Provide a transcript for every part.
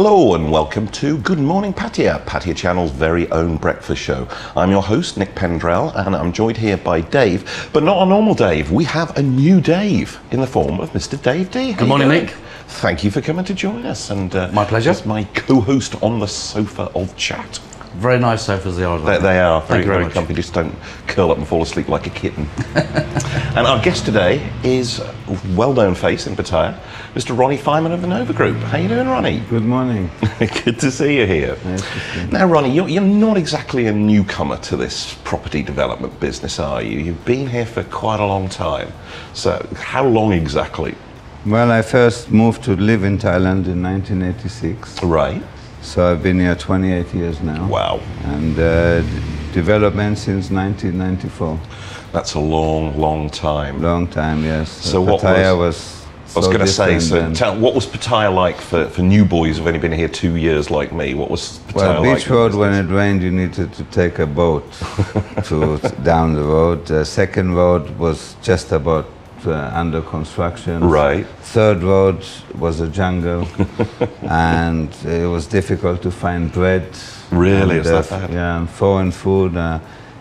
Hello and welcome to Good Morning Pattaya, Pattaya Channel's very own breakfast show. I'm your host, Nick Pendrell, and I'm joined here by Dave, but not a normal Dave. We have a new Dave in the form of Mr. Dave D. Good morning, Nick. Thank you for coming to join us. And my pleasure. As my co-host on the sofa of chat. Very nice sofas they are. They are. Thank you very much. comfy. Just don't curl up and fall asleep like a kitten. And our guest today is a well-known face in Pattaya, Mr. Rony Fineman of the Nova Group. How you doing, Ronnie? Good morning. Good to see you here. Nice to see you. Now, Ronnie, you're not exactly a newcomer to this property development business, are you? You've been here for quite a long time. So, how long exactly? Well, I first moved to live in Thailand in 1986. Right. So I've been here 28 years now. Wow. And development since 1994. That's a long, long time. Long time, yes. So Pattaya what was I was going to say, different so what was Pattaya like for new boys who've only been here 2 years like me? What was Pattaya Well, like? Beach Road, when it rained, you needed to take a boat down the road. Second road was just about under construction. Right. Third road was a jungle, and it was difficult to find bread. Really, and, is that bad? Yeah, and foreign food.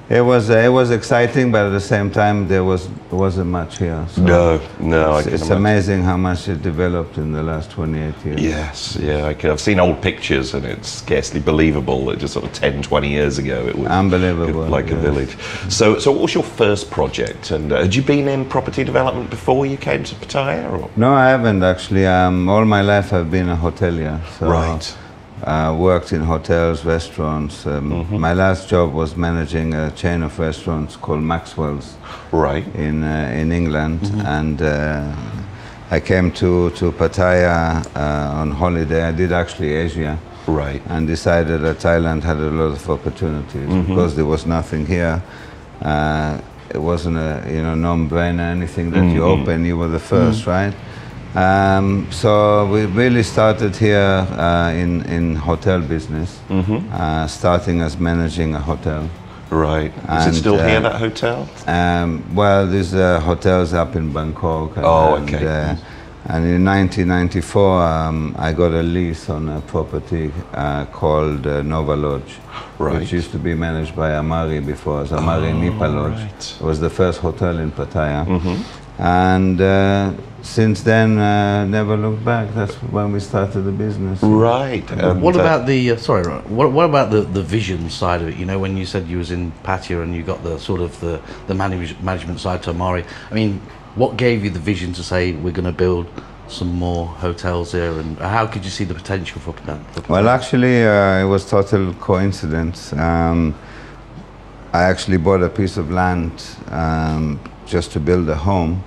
It was exciting, but at the same time there wasn't much here. So no, it's amazing how much it developed in the last 28 years. Yes, yeah, I've seen old pictures and it's scarcely believable that just sort of 10, 20 years ago it was unbelievable, like a village. So what was your first project? And had you been in property development before you came to Pattaya? Or? No, I haven't actually. All my life I've been a hotelier. So right. Worked in hotels, restaurants. My last job was managing a chain of restaurants called Maxwell's, right, in England, and I came to Pattaya on holiday. I did actually Asia, right, and decided that Thailand had a lot of opportunities because there was nothing here. It wasn't a no-brainer. Anything that you open, you were the first, right? So we really started here in hotel business, starting as managing a hotel. Right. Is it still here, that hotel? Well, there's hotels up in Bangkok. Okay. And in 1994, I got a lease on a property called Nova Lodge, right, which used to be managed by Amari before, as Amari Nipa Lodge. Right. It was the first hotel in Pattaya. And since then, never looked back. That's when we started the business. Right. What about the What about the vision side of it? You know, when you said you was in Pattaya and you got the sort of the management side to Amari. I mean, what gave you the vision to say we're going to build some more hotels here, and how could you see the potential for that? Well, actually, it was total coincidence. I actually bought a piece of land just to build a home.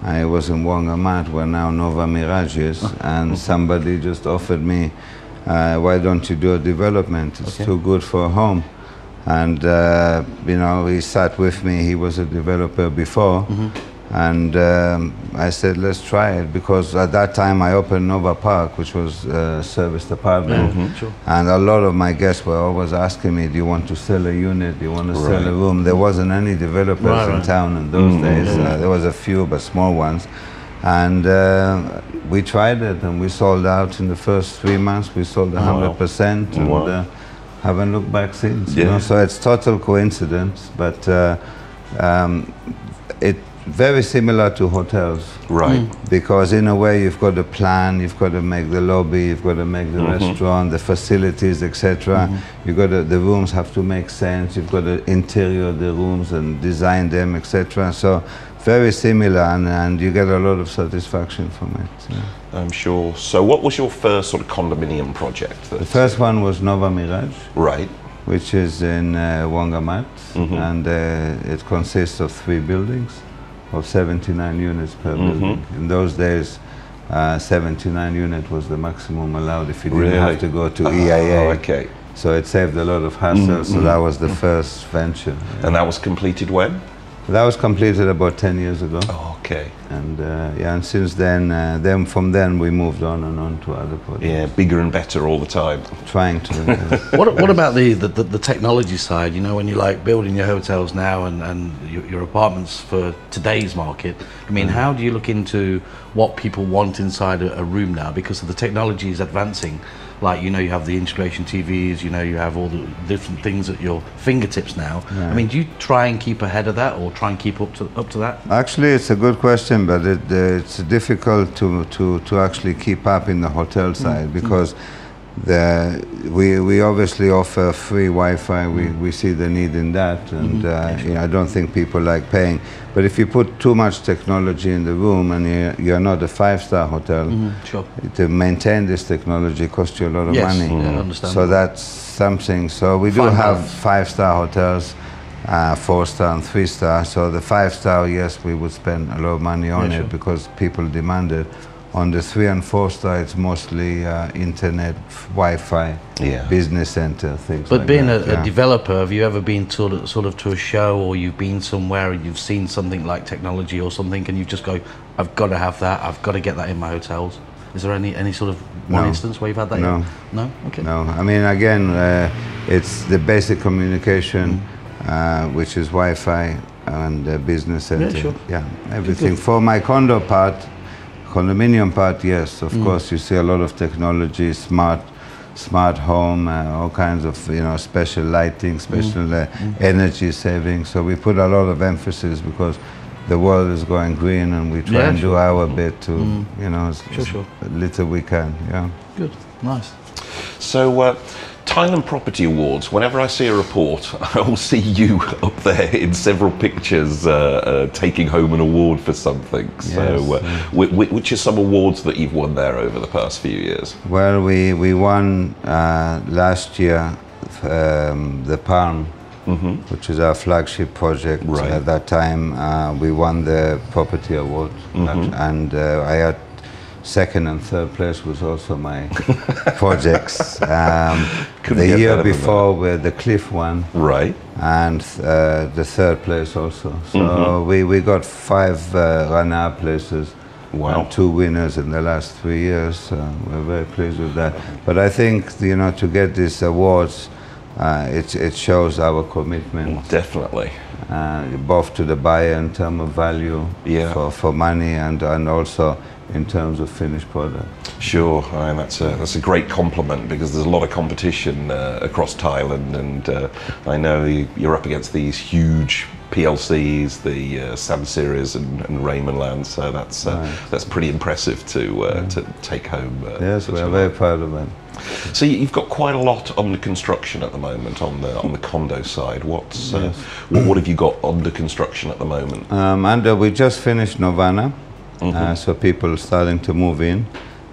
I was in Wongamat, where now Nova Mirage is, and somebody just offered me, why don't you do a development? It's too good for a home. And he sat with me. He was a developer before. And I said, let's try it, because at that time I opened Nova Park, which was a serviced apartment. Sure. And a lot of my guests were always asking me, do you want to sell a unit? Do you want to sell a room? There wasn't any developers in town in those days. There was a few, but small ones. And we tried it, and we sold out in the first 3 months. We sold 100%, and haven't looked back since. You know? So it's total coincidence, but it very similar to hotels, right? Because in a way you've got a plan, you've got to make the lobby, you've got to make the restaurant, the facilities, etc. You've got the rooms have to make sense. You've got to interior the rooms and design them, etc. So very similar, and you get a lot of satisfaction from it. Yeah. I'm sure. So what was your first sort of condominium project? The first one was Nova Mirage, right, which is in Wongamat, and it consists of 3 buildings of 79 units per building. In those days, 79 units was the maximum allowed if you didn't have to go to EIA. Okay. So it saved a lot of hassle, so that was the first venture. And that was completed when? That was completed about 10 years ago. Oh, okay. And and since then, from then we moved on and on to other projects. Yeah, bigger and better all the time. Trying to. What about the technology side? You know, when you like building your hotels now and your apartments for today's market. I mean, how do you look into what people want inside a room now? Because the technology is advancing. like, you know, you have the integration TVs, you know, you have all the different things at your fingertips now. I mean, do you try and keep ahead of that, or try and keep up to that? Actually, it's a good question, but it's difficult to actually keep up in the hotel side, because we obviously offer free Wi-Fi. We see the need in that, and you know, I don't think people like paying. But if you put too much technology in the room and you're not a 5-star hotel, Sure. to maintain this technology costs you a lot of Yes, money. yeah, understandable. So that's something. So we do Fine have balance. 5-star hotels, 4-star and 3-star. So the 5-star, yes, we would spend a lot of money on Yeah, it sure. because people demand it. On the 3 and 4-star, it's mostly internet, Wi-Fi, business center, things But like being that. a developer, have you ever been sort of to a show, or you've been somewhere and you've seen something like technology or something, and you just go, I've got to have that, I've got to get that in my hotels? Is there any sort of one instance where you've had that? No. No? Okay. No, I mean, again, it's the basic communication, which is Wi-Fi and business center. Yeah, sure. Yeah, everything. For my condominium part, yes, of course, you see a lot of technology, smart home, all kinds of, you know, special lighting, special energy saving. So we put a lot of emphasis because the world is going green, and we try and do our bit to, you know, Sure. little we can. Yeah. Good. Nice. So, Thailand Property Awards, whenever I see a report, I will see you up there in several pictures taking home an award for something. So, which are some awards that you've won there over the past few years? Well, we won last year the Palm, which is our flagship project. Right. At that time, we won the Property Award, and I had second and third place was also my projects. The year before, where the Cliff one, Right. and the third place also. So we got 5 runner-up places. Wow. And 2 winners in the last 3 years. We're very pleased with that. But I think, you know, to get these awards, it shows our commitment, Definitely. both to the buyer in terms of value for money, and also in terms of finished product. Sure, I mean, that's a great compliment, because there's a lot of competition across Thailand, and I know you're up against these huge PLCs, the Sam Series and Raymond Land, so that's pretty impressive to take home. Yes, we're very proud of it. So you've got quite a lot under construction at the moment on the condo side. What have you got under construction at the moment? We just finished Novana, so people starting to move in.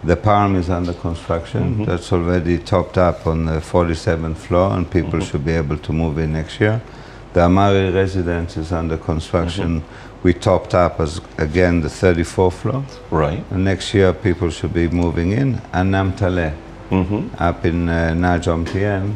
The Palm is under construction. That's already topped up on the 47th floor, and people should be able to move in next year. The Amari residence is under construction. We topped up again the 34th floor. Right. And next year people should be moving in. And Namtale, up in Najom TM,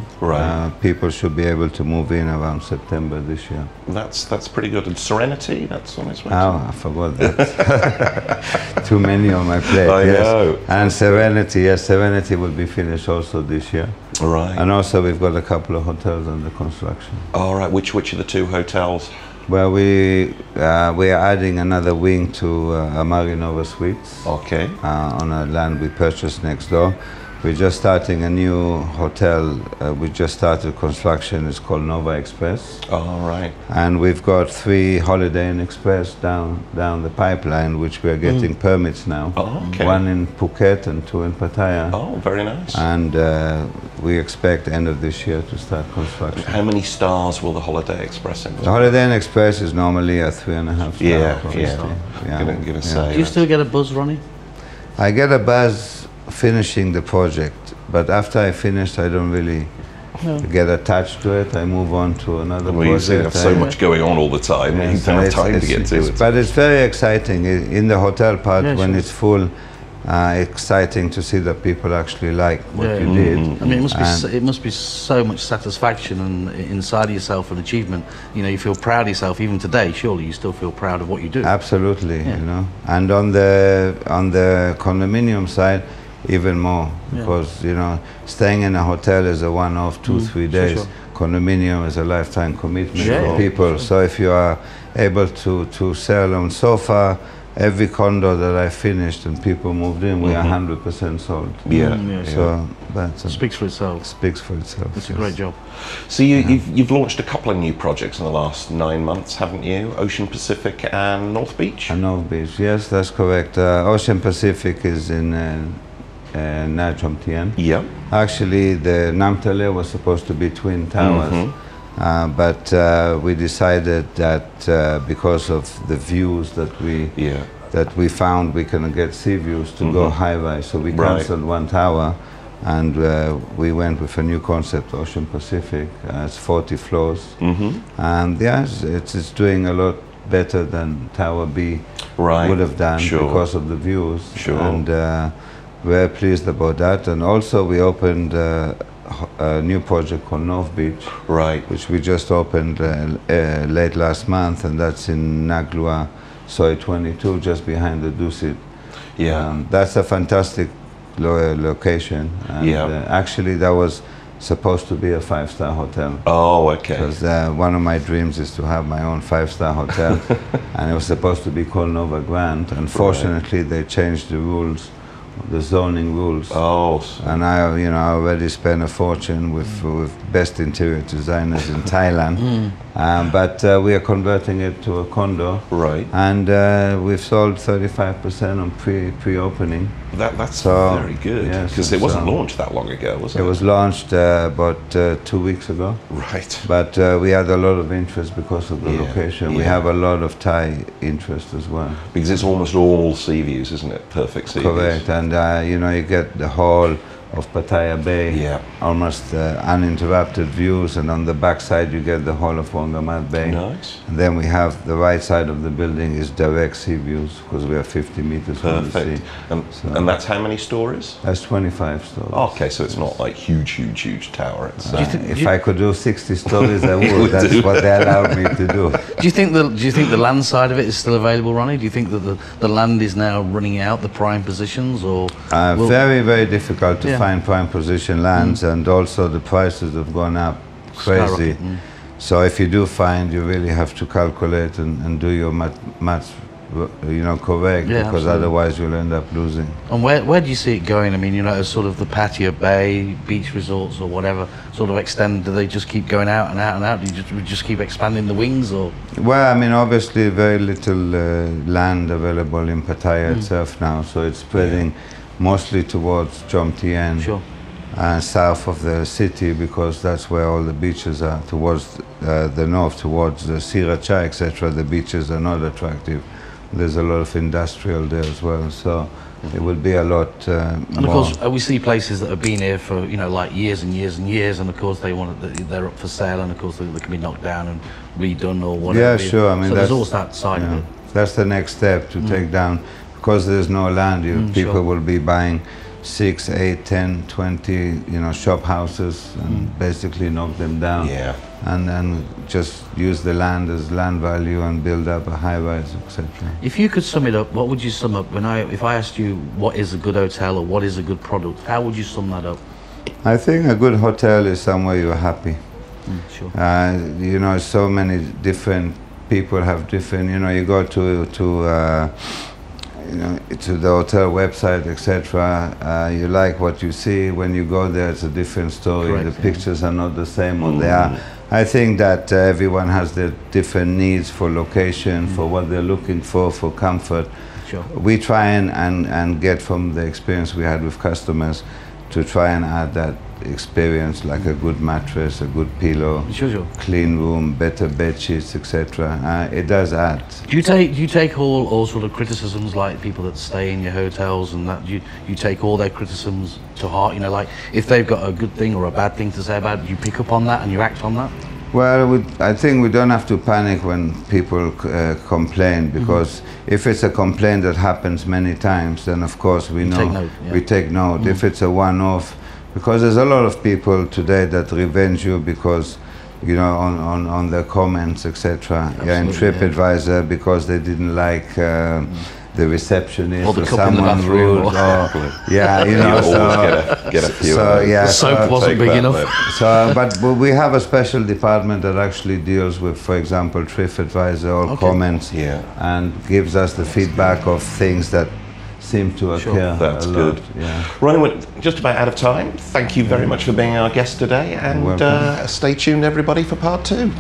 people should be able to move in around September this year. That's pretty good. And Serenity, that's on its way. Oh, I forgot that. Too many on my plate. I know. And Serenity, yes, Serenity will be finished also this year. Right. And also we've got a couple of hotels under construction. All right. Which are the 2 hotels? Well, we are adding another wing to Amari Nova Suites. Okay. On a land we purchased next door. We're just starting a new hotel. We just started construction. It's called Nova Express. All right. And we've got 3 Holiday Inn Express down the pipeline, which we're getting permits now. Oh, okay. 1 in Phuket and 2 in Pattaya. Oh, very nice. And we expect end of this year to start construction. How many stars will the Holiday Express in? The Holiday Inn Express is normally a 3.5 star. Gonna say. Do you still get a buzz, Ronnie? I get a buzz finishing the project, but after I finished, I don't really get attached to it. I move on to another project. You have so much going on all the time. You don't have time to get to it. But it's very exciting in the hotel part when it's full. Exciting to see that people actually like what you did. I mean, it must be so much satisfaction and inside of yourself and achievement. You know, you feel proud of yourself. Even today, surely you still feel proud of what you do. Absolutely, you know. And on the condominium side, even more, because you know, staying in a hotel is a one-off 2-3 days. Sure. Condominium is a lifetime commitment for people. So if you are able to sell on so far, every condo that I finished and people moved in, we are 100% sold. So that speaks for itself. Speaks for itself. It's a great job. So you've launched a couple of new projects in the last 9 months, haven't you? Ocean Pacific and North Beach? And North Beach, yes, that's correct. Ocean Pacific is in Nha Trom Tien. Yeah. Actually, the Nam Tale was supposed to be twin towers. But we decided that because of the views that we found, we can get sea views to go high-rise. So we cancelled one tower, and we went with a new concept, Ocean Pacific. It's 40 floors, and yes, it's doing a lot better than Tower B would have done because of the views. And we're pleased about that. And also we opened a new project called North Beach, which we just opened late last month, and that's in Naglua, Soi 22, just behind the Dusit. That's a fantastic location, and actually that was supposed to be a 5-star hotel. Oh, okay. Because one of my dreams is to have my own 5-star hotel, and it was supposed to be called Nova Grand. Unfortunately, they changed the rules, the zoning rules. And I already spent a fortune with best interior designers in Thailand. But we are converting it to a condo. And we've sold 35% on pre-opening. That's very good. Because it wasn't launched that long ago, was it? It was launched about 2 weeks ago. But we had a lot of interest because of the location. We have a lot of Thai interest as well. Because it's almost all sea views, isn't it? Perfect sea views. Correct. And you get the whole of Pattaya Bay, almost uninterrupted views, and on the back side you get the whole of Wongamat Bay. And then we have the right side of the building is direct sea views, because we are 50 meters from the sea. And that's how many stories? That's 25 stories. Okay, so it's not like huge tower. It's, if I could do 60 stories, I would. That's what they allowed me to do. Do you think the land side of it is still available, Ronnie? Do you think that the land is now running out, the prime positions, or very difficult to find prime position lands, and also the prices have gone up crazy. So if you do find, you really have to calculate and do your maths, correct, because otherwise you'll end up losing. And where do you see it going? I mean, as sort of the Pattaya Bay beach resorts or whatever sort of extend, do they just keep going out and out and out? Do you just keep expanding the wings, or? Well, I mean, obviously very little land available in Pattaya itself now, so it's spreading mostly towards Trom Tien, south of the city, because that's where all the beaches are. Towards the north, towards the Sriracha, etc., the beaches are not attractive. There's a lot of industrial there as well, so it will be a lot and of course, we see places that have been here for like years and years and years, and of course they're up for sale, and of course they can be knocked down and redone or whatever. Yeah, sure. I mean, so there's also that side of it. That's the next step, to take down. Because there's no land, people will be buying 6, 8, 10, 20, shop houses and basically knock them down. And then just use the land as land value and build up a high-rise, etc. If you could sum it up, what would you sum up? If I asked you what is a good hotel or what is a good product, how would you sum that up? I think a good hotel is somewhere you're happy. So many different people have different, you go to the hotel website, etc. You like what you see. When you go there, it's a different story. The pictures are not the same what they are. I think that everyone has their different needs for location, for what they're looking for comfort. We try and get from the experience we had with customers to try and add that experience, like a good mattress, a good pillow, clean room, better bed sheets, etc. It does add. Do you take all sort of criticisms, like people that stay in your hotels and that, you take all their criticisms to heart? Like if they've got a good thing or a bad thing to say about it, you pick up on that and you act on that? Well, I think we don't have to panic when people complain, because if it's a complaint that happens many times, then of course we take note. If it's a one-off, because there's a lot of people today that revenge you because, on their comments, etc. In TripAdvisor, because they didn't like the receptionist Or the or cup in the someone bathroom, rude, or- yeah, you You know. always get a few so, of those. yeah, The soap so- wasn't Take big that, enough. mate. So, but we have a special department that actually deals with, for example, TripAdvisor or Okay. comments, Yeah. and gives us the feedback of things that seem to occur. That's a lot. good. Yeah. Rony, we're just about out of time. Thank you very much for being our guest today, and welcome. stay tuned, everybody, for part 2.